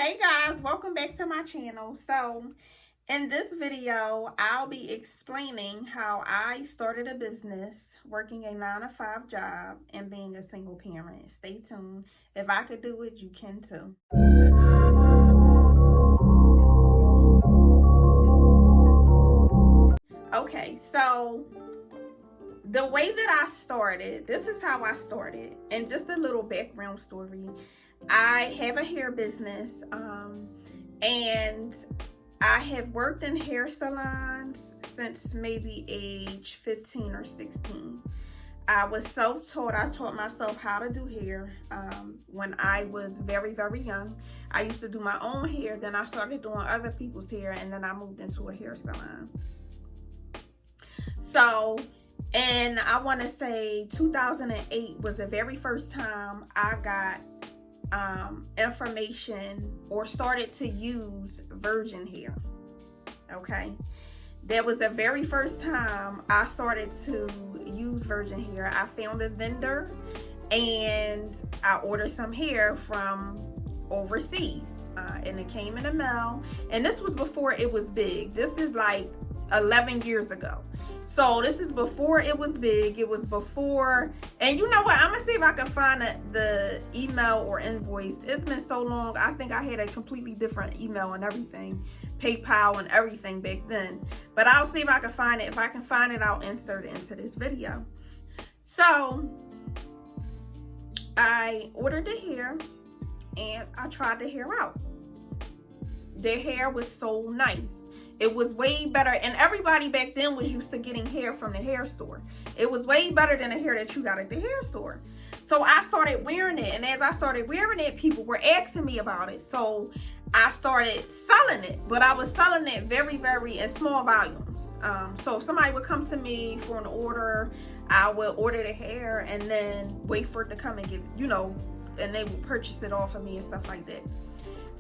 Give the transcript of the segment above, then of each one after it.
Hey guys, welcome back to my channel. So in this video, I'll be explaining how I started a business, working a 9-to-5 job, and being a single parent. Stay tuned. If I could do it, you can too. Okay, so the way that I started, this is how I started. And just a little background story. I have a hair business, and I have worked in hair salons since maybe age 15 or 16. I was self-taught. I taught myself how to do hair when I was very, very young. I used to do my own hair, then I started doing other people's hair, and then I moved into a hair salon. So, and I want to say 2008 was the very first time I got information or started to use virgin hair. Okay, that was the very first time I started to use virgin hair. I found a vendor and I ordered some hair from overseas, and it came in the mail, and this was before it was big. This is like 11 years ago. So this is before it was big. It was before, and you know what? I'm gonna see if I can find the email or invoice. It's been so long. I think I had a completely different email and everything, PayPal and everything back then. But I'll see if I can find it. If I can find it, I'll insert it into this video. So I ordered the hair and I tried the hair out. The hair was so nice. It was way better, and everybody back then was used to getting hair from the hair store. It was way better than the hair that you got at the hair store. So I started wearing it, and as I started wearing it, people were asking me about it. So I started selling it, but I was selling it very, very in small volumes. So if somebody would come to me for an order, I would order the hair and then wait for it to come and get, and they would purchase it off of me and stuff like that.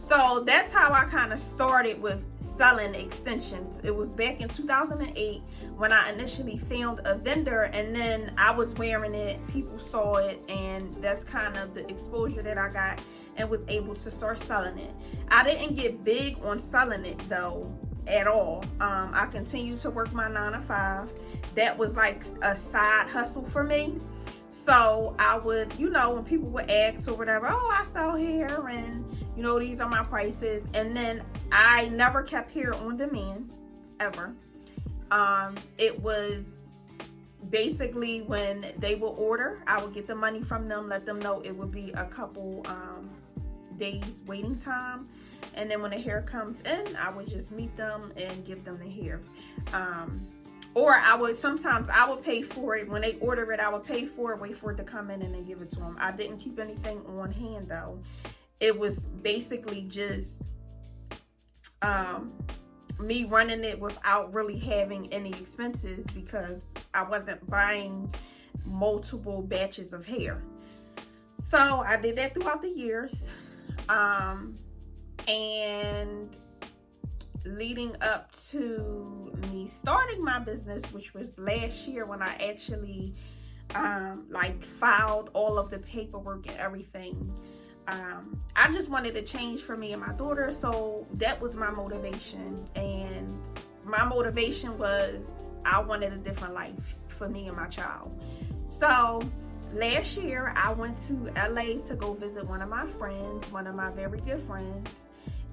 So that's how I kind of started with selling extensions. It was back in 2008 when I initially found a vendor, and then I was wearing it, people saw it, and that's kind of the exposure that I got and was able to start selling it. I didn't get big on selling it though at all. I continued to work my 9-to-5. That was like a side hustle for me. So I would, when people would ask or whatever, oh, I sell hair and these are my prices. And then I never kept hair on demand, ever. It was basically when they would order, I would get the money from them, let them know it would be a couple days waiting time. And then when the hair comes in, I would just meet them and give them the hair. Or sometimes I would pay for it. When they order it, I would pay for it, wait for it to come in, and then give it to them. I didn't keep anything on hand though. It was basically just me running it without really having any expenses because I wasn't buying multiple batches of hair. So I did that throughout the years. And leading up to me starting my business, which was last year when I actually filed all of the paperwork and everything. I just wanted a change for me and my daughter, so that was my motivation. And my motivation was I wanted a different life for me and my child. So last year I went to LA to go visit one of my friends, one of my very good friends,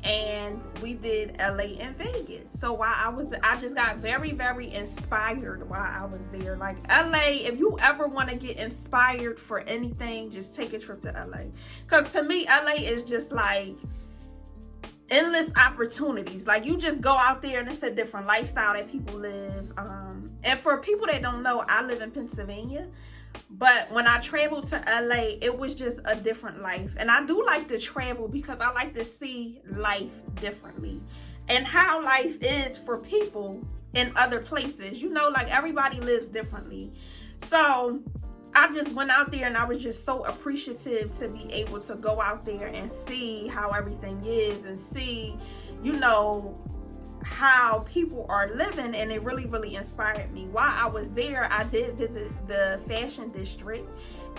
and we did LA and Vegas. So while I just got very, very inspired while I was there. Like LA, if you ever want to get inspired for anything, just take a trip to LA. Because to me, LA is just like endless opportunities. Like you just go out there and it's a different lifestyle that people live. And for people that don't know, I live in Pennsylvania. But when I traveled to LA, it was just a different life. And I do like to travel because I like to see life differently and how life is for people in other places. Like everybody lives differently. So I just went out there and I was just so appreciative to be able to go out there and see how everything is and see, how people are living, and it really, really inspired me. While I was there, I did visit the fashion district,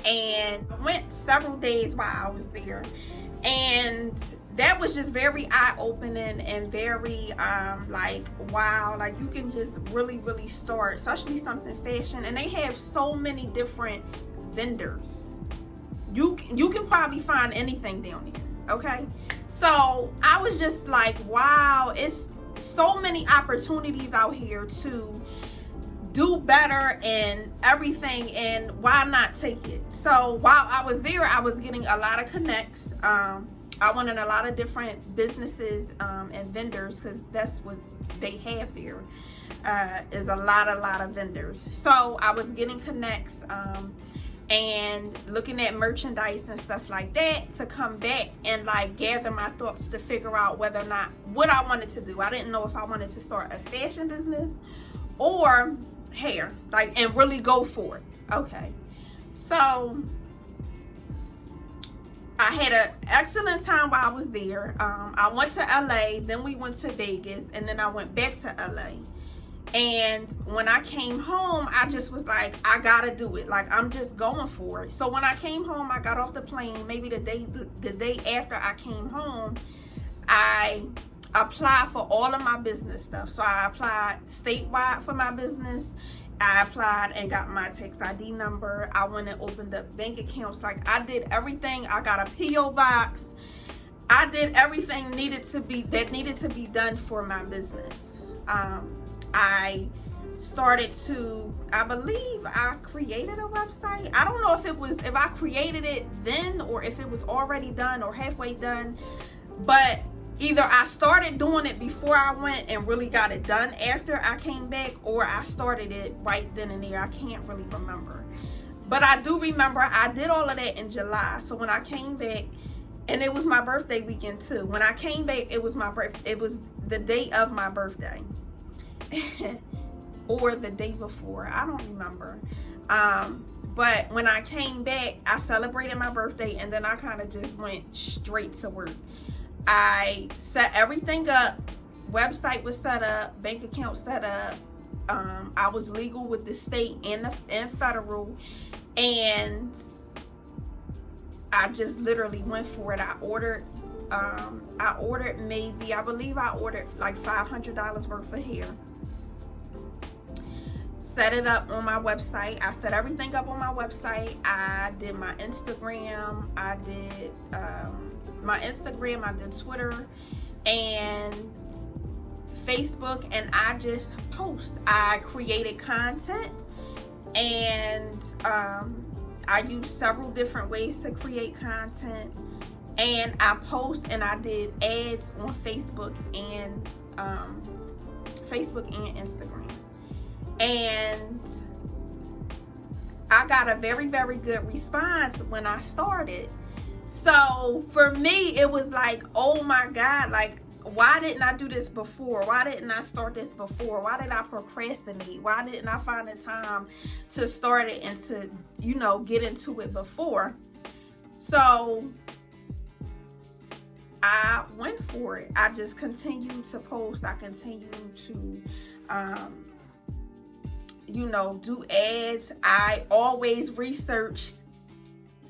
and I went several days while I was there. And that was just very eye-opening and very like, wow, like you can just really start, especially something fashion. And they have so many different vendors. You can probably find anything down there. Okay, so I was just like, wow, it's so many opportunities out here to do better and everything, and why not take it? So while I was there, I was getting a lot of connects. I went in a lot of different businesses and vendors, because that's what they have there, is a lot of vendors. So I was getting connects and looking at merchandise and stuff like that, to come back and like gather my thoughts to figure out whether or not what I wanted to do. I didn't know if I wanted to start a fashion business or hair, like, and really go for it. Okay, so I had an excellent time while I was there. I went to LA, then we went to Vegas, and then I went back to LA. And when I came home, I just was like, I gotta do it. Like, I'm just going for it. So when I came home, I got off the plane. Maybe the day after I came home, I applied for all of my business stuff. So I applied statewide for my business. I applied and got my tax ID number. I went and opened up bank accounts. Like, I did everything. I got a P.O. box. I did everything that needed to be done for my business. I started to, I believe I created a website. I don't know if I created it then, or if it was already done or halfway done, but either I started doing it before I went and really got it done after I came back, or I started it right then and there. I can't really remember. But I do remember I did all of that in July. So when I came back, and it was my birthday weekend too. When I came back, it was the day of my birthday. Or the day before, I don't remember. But when I came back, I celebrated my birthday, and then I kind of just went straight to work. I set everything up. Website was set up, bank account set up. I was legal with the state and federal, and I just literally went for it. I believe I ordered like $500 worth of hair. Set it up on my website. I set everything up on my website. I did my Instagram. I did Twitter and Facebook, and I just post. I created content, and I used several different ways to create content, and I post, and I did ads on Facebook and Instagram. And I got a very good response when I started. So for me, it was like, oh my God, like, why didn't I do this before? Why didn't I start this before? Why did I procrastinate? Why didn't I find the time to start it and to, get into it before? So I went for it. I just continued to post. I continued to do ads. I always researched.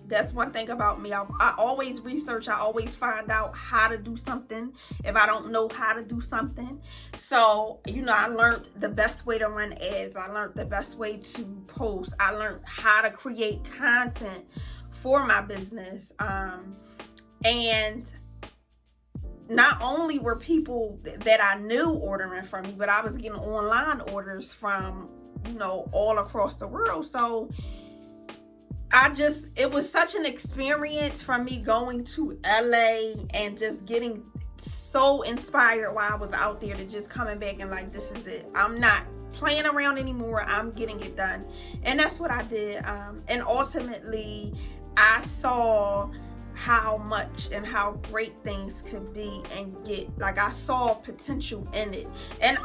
That's one thing about me. I always research. I always find out how to do something if I don't know how to do something. So, I learned the best way to run ads. I learned the best way to post. I learned how to create content for my business. And not only were people that I knew ordering from me, but I was getting online orders from all across the world. So it was such an experience for me going to LA and just getting so inspired while I was out there, to just coming back and like, this is it. I'm not playing around anymore. I'm getting it done. And that's what I did. And ultimately, I saw how much and how great things could be and get. Like, I saw potential in it. And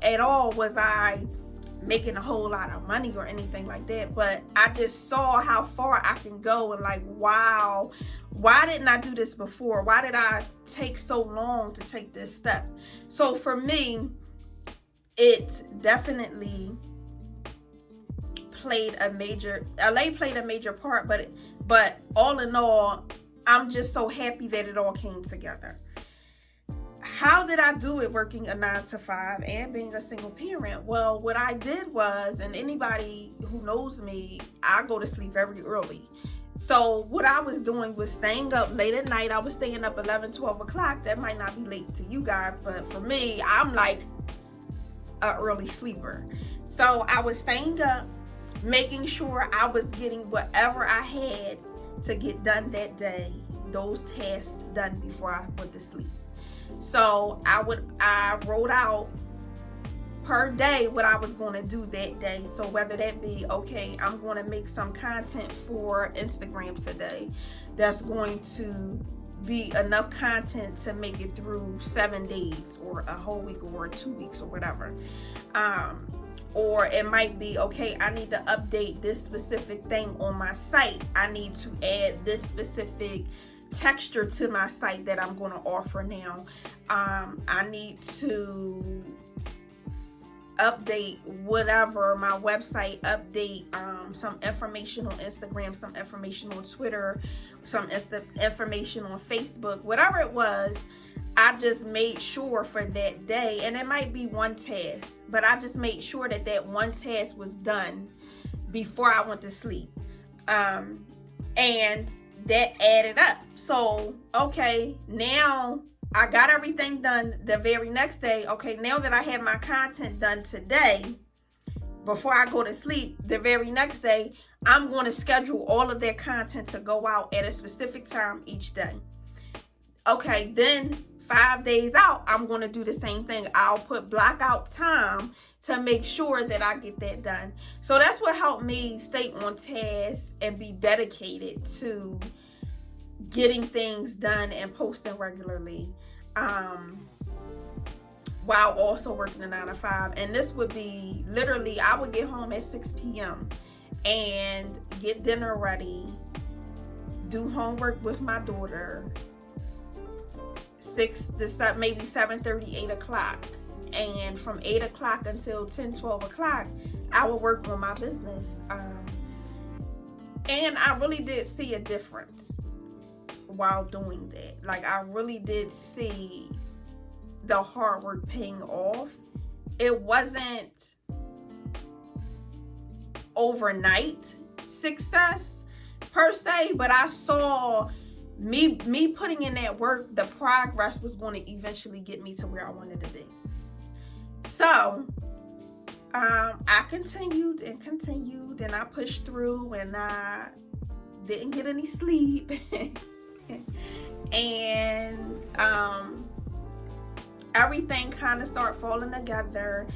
at all was I making a whole lot of money or anything like that, but I just saw how far I can go, and like, wow, why didn't I do this before? Why did I take so long to take this step? So for me, it definitely LA played a major part, but all in all, I'm just so happy that it all came together. How did I do it working a 9 to 5 and being a single parent? Well, what I did was, and anybody who knows me, I go to sleep very early. So what I was doing was staying up late at night. I was staying up 11, 12 o'clock. That might not be late to you guys, but for me, I'm like an early sleeper. So I was staying up, making sure I was getting whatever I had to get done that day, those tasks done before I went to sleep. So I wrote out per day what I was going to do that day. So whether that be, okay, I'm going to make some content for Instagram today that's going to be enough content to make it through 7 days or a whole week or 2 weeks or whatever. Or it might be, okay, I need to update this specific thing on my site. I need to add this specific texture to my site that I'm going to offer now. I need to update whatever, my website, update some information on Instagram, some information on Twitter, some information on Facebook, whatever it was. I just made sure for that day, and it might be one task, but I just made sure that that one task was done before I went to sleep. And that added up. So, okay, now I got everything done the very next day. Okay, now that I have my content done today, before I go to sleep, the very next day, I'm going to schedule all of that content to go out at a specific time each day. Okay, then 5 days out, I'm going to do the same thing. I'll put block out time to make sure that I get that done. So that's what helped me stay on task and be dedicated to getting things done and posting regularly, while also working a 9 to 5. And this would be literally, I would get home at 6 p.m. and get dinner ready, do homework with my daughter, 6 to 7, maybe 7:30, 8 o'clock. And from 8 o'clock until 10, 12 o'clock, I would work on my business. And I really did see a difference while doing that. Like, I really did see the hard work paying off. It wasn't overnight success per se, but I saw me putting in that work, the progress was going to eventually get me to where I wanted to be. So I continued and I pushed through, and I didn't get any sleep. And everything kind of started falling together.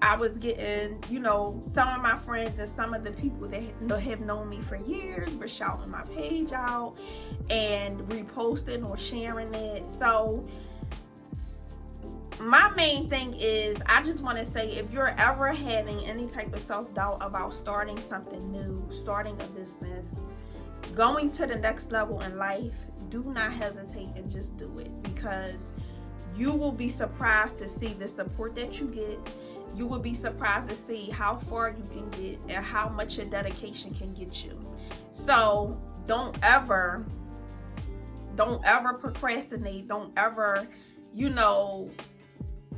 I was getting, some of my friends and some of the people that have known me for years were shouting my page out and reposting or sharing it. So my main thing is, I just want to say, if you're ever having any type of self-doubt about starting something new, starting a business, going to the next level in life, do not hesitate and just do it, because you will be surprised to see the support that you get. You will be surprised to see how far you can get and how much your dedication can get you. So don't ever procrastinate. Don't ever,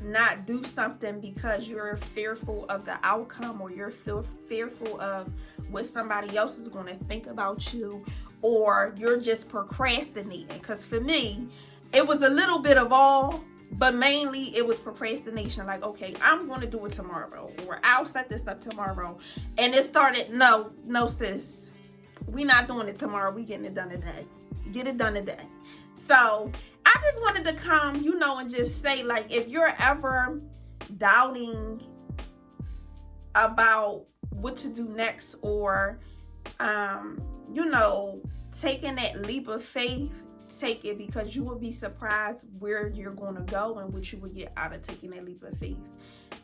not do something because you're fearful of the outcome, or you're fearful of what somebody else is going to think about you, or you're just procrastinating. Because for me, it was a little bit of all, but mainly it was procrastination. Like, okay, I'm going to do it tomorrow, or I'll set this up tomorrow. And it started, no sis, we not doing it tomorrow. We getting it done today. Get it done today. So I just wanted to come, and just say, like, if you're ever doubting about what to do next, or, taking that leap of faith, take it, because you will be surprised where you're going to go and what you will get out of taking that leap of faith.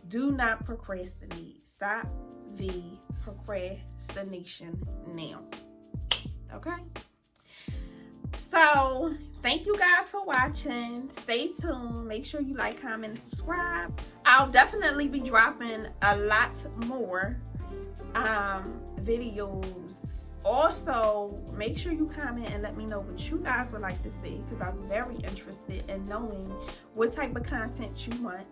Do not procrastinate. Stop the procrastination now. Okay? So, thank you guys for watching. Stay tuned. Make sure you like, comment, and subscribe. I'll definitely be dropping a lot more videos Also, make sure you comment and let me know what you guys would like to see, because I'm very interested in knowing what type of content you want.